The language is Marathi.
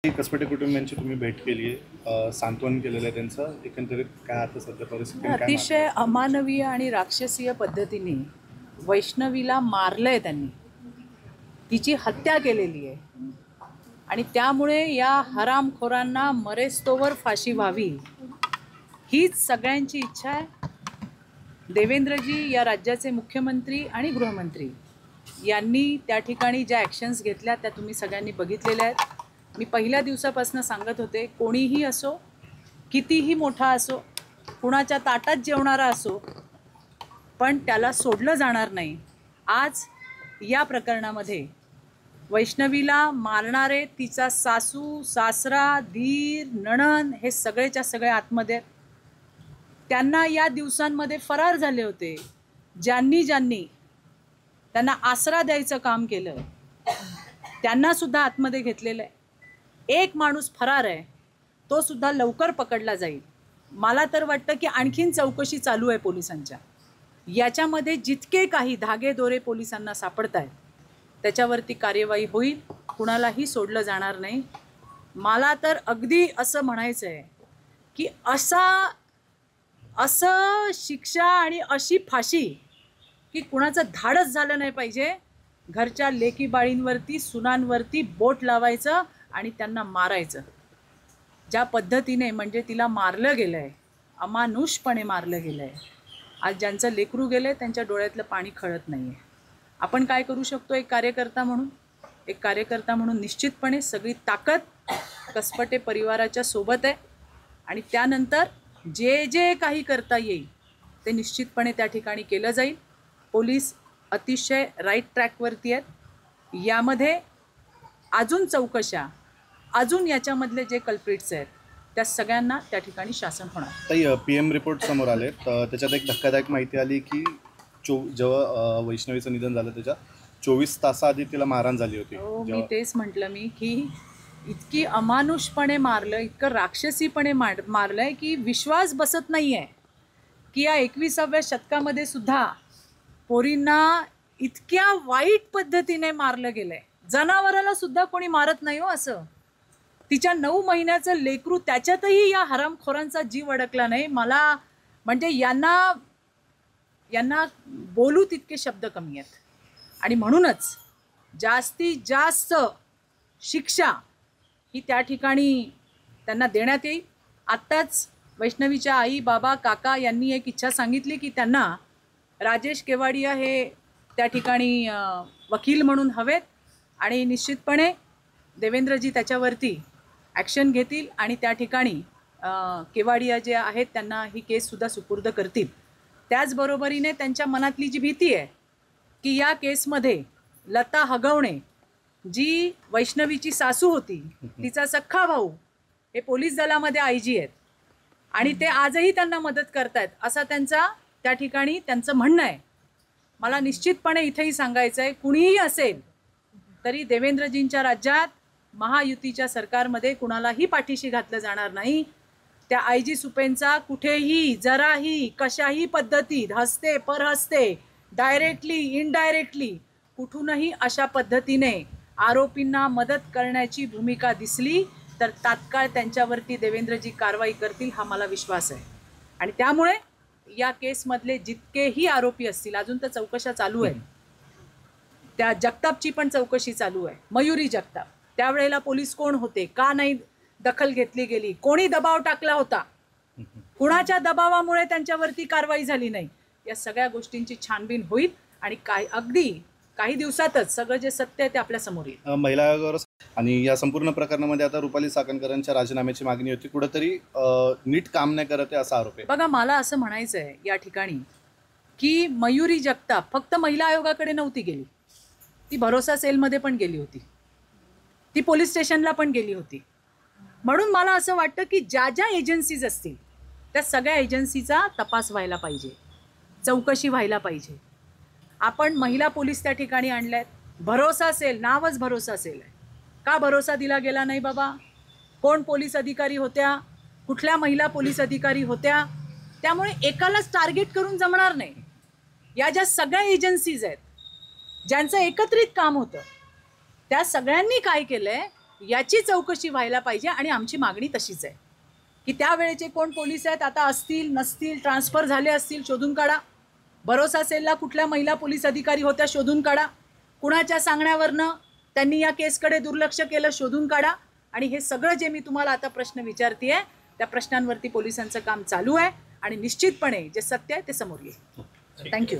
कसपटे कुटुंबियांची तुम्ही भेट केली आहे, सांत्वन केलेलं आहे त्यांचं. एकंदरीत काय आता सध्या परिस्थिती अतिशय अमानवीय आणि राक्षसीय पद्धतीने वैष्णवीला मारलंय त्यांनी, तिची हत्या केलेली आहे आणि त्यामुळे या हरामखोरांना मरेस्तोवर फाशी व्हावी हीच सगळ्यांची इच्छा आहे. देवेंद्रजी या राज्याचे मुख्यमंत्री आणि गृहमंत्री यांनी त्या ठिकाणी ज्या ॲक्शन्स घेतल्या त्या तुम्ही सगळ्यांनी बघितलेल्या आहेत. मी पहिल्या दिवसापासून सांगत होते, कोणीही असो, कितीही मोठा असो, कुणाच्या ताटात जेवणारा असो, पण त्याला सोडलं जाणार नाही. आज या प्रकरणामध्ये वैष्णवीला मारणारे तिचा सासू, सासरा, धीर, नणंद हे सगळेच्या सगळे आतमध्ये त्यांना या दिवसांमध्ये फरार झाले होते. ज्यांनी त्यांना आसरा द्यायचं काम केलं त्यांना सुद्धा आतमध्ये घेतलेलं आहे. एक माणूस फरार आहे, तो सुद्धा लवकर पकडला जाईल. मला तर वाटतं की आणखीन चौकशी चालू आहे पोलिसांच्या. याच्यामध्ये जितके काही धागेदोरे पोलिसांना सापडत आहेत त्याच्यावरती कार्यवाही होईल. कुणालाही सोडलं जाणार नाही. मला तर अगदी असं म्हणायचं आहे की असं शिक्षा आणि अशी फाशी की कुणाचं धाडस झालं नाही पाहिजे. घरच्या लेकी बाळींवरती, सुनांवरती बोट लावायचं आणि त्यांना मारायचं. ज्या पद्धतीने म्हणजे तिला मारलं गेलं आहे, अमानुषपणे मारलं गेलं आहे. आज ज्यांचं लेकरू गेलं आहे त्यांच्या डोळ्यातलं पाणी खळत नाही आहे. आपण काय करू शकतो? एक कार्यकर्ता म्हणून निश्चितपणे सगळी ताकद कसपटे परिवाराच्या सोबत आहे आणि त्यानंतर जे काही करता येईल ते निश्चितपणे त्या ठिकाणी केलं जाईल. पोलीस अतिशय राईट ट्रॅकवरती आहेत. यामध्ये अजून चौकशा, अजून याच्यामधले जे कल्प्रिट्स आहेत त्या सगळ्यांना त्या ठिकाणी शासन होणार. ताई, PM रिपोर्ट समोर आले, तर त्याच्यात एक धक्कादायक माहिती आली की जेव्हा वैष्णवीचं निधन झालं त्याच्या 24 तासाआधी तिला मारहाण झाली होती. मी तेच म्हटलं की इतकी अमानुषपणे मारलं, इतकं राक्षसीपणे मारलंय की विश्वास बसत नाही आहे की या 21व्या शतकामध्ये सुद्धा पोरींना इतक्या वाईट पद्धतीने मारलं गेलंय. जनावराला सुद्धा कोणी मारत नाही हो असं. तिच्या 9 महिन्याचं लेकरू, त्याच्यातही या हरामखोरांचा जीव अडकला नाही. मला म्हणजे यांना बोलू तितके शब्द कमी आहेत आणि म्हणूनच जास्तीत जास्त शिक्षा ही त्या ठिकाणी त्यांना देण्यात येईल. आत्ताच वैष्णवीच्या आई, बाबा, काका यांनी एक इच्छा सांगितली की त्यांना राजेश केवाडिया हे त्या ठिकाणी वकील म्हणून हवेत आणि निश्चितपणे देवेंद्रजी त्याच्यावरती ॲक्शन घेतील आणि त्या ठिकाणी केवाडिया जे आहेत त्यांना ही केससुद्धा सुपूर्द करतील. त्याचबरोबरीने त्यांच्या मनातली जी भीती आहे की या केसमध्ये लता हगवणे जी वैष्णवीची सासू होती, तिचा सख्खा भाऊ हे पोलीस दलामध्ये IG आहेत आणि ते आजही त्यांना मदत करतायत असं त्या ठिकाणी त्यांचं म्हणणं आहे. मला निश्चितपणे इथेही सांगायचं आहे, कुणीही असेल तरी देवेंद्रजींच्या राज्यात महायुतीच्या सरकारमध्ये कुणालाही पाठीशी घातलं जाणार नाही. त्या IG सुपेंचा कुठेही जराही कशाही पद्धतीत हस्ते परहस्ते, डायरेक्टली इनडायरेक्टली कुठूनही अशा पद्धतीने आरोपींना मदत करण्याची भूमिका दिसली तर तात्काळ त्यांच्यावरती देवेंद्रजी कारवाई करतील हा मला विश्वास आहे. आणि त्यामुळे या केसमधले जितकेही आरोपी असतील, अजून तर चौकशा चालू आहेत, त्या जगतापची पण चौकशी चालू आहे, मयुरी जगताप. त्यावेळेला पोलीस कोण होते, का नाही दखल घेतली गेली, कोणी दबाव टाकला होता, कुणाच्या दबावामुळे त्यांच्यावरती कारवाई झाली नाही, या सगळ्या गोष्टींची छानबीन होईल आणि अगदी काही दिवसातच सगळं जे सत्य आहे ते आपल्या समोर येईल. महिला आयोगावर आणि या संपूर्ण प्रकरणामध्ये आता रुपाली चाकणकरांच्या राजीनाम्याची मागणी होती, कुठेतरी नीट काम नाही करत आहे असा आरोप आहे. बघा, मला असं म्हणायचं आहे या ठिकाणी की मयुरी जगताप फक्त महिला आयोगाकडे नव्हती गेली, ती भरोसा सेलमध्ये पण गेली होती, ती पोलीस स्टेशनला पण गेली होती. म्हणून मला असं वाटतं की ज्या एजन्सीज असतील त्या सगळ्या एजन्सीचा तपास व्हायला पाहिजे, चौकशी व्हायला पाहिजे. आपण महिला पोलीस त्या ठिकाणी आणल्यात. भरोसा सेल, नावच भरोसा सेल आहे. का भरोसा दिला गेला नाही बाबा? कोण पोलीस अधिकारी होत्या, कुठल्या महिला पोलीस अधिकारी होत्या? त्यामुळे एकालाच टार्गेट करून जमणार नाही. या ज्या सगळ्या एजन्सीज आहेत ज्यांचं एकत्रित काम होतं त्या सगळ्यांनी काय केलंय याची चौकशी व्हायला पाहिजे आणि आमची मागणी तशीच आहे की त्यावेळेचे कोण पोलीस आहेत, आता असतील नसतील, ट्रान्सफर झाले असतील, शोधून काढा. भरोसा सेलला कुठल्या महिला पोलीस अधिकारी होत्या, शोधून काढा. कुणाच्या सांगण्यावरनं त्यांनी या केसकडे दुर्लक्ष केलं, शोधून काढा. आणि हे सगळं जे मी तुम्हाला आता प्रश्न विचारते त्या प्रश्नांवरती पोलिसांचं काम चालू आहे आणि निश्चितपणे जे सत्य आहे ते समोर येईल. थँक्यू.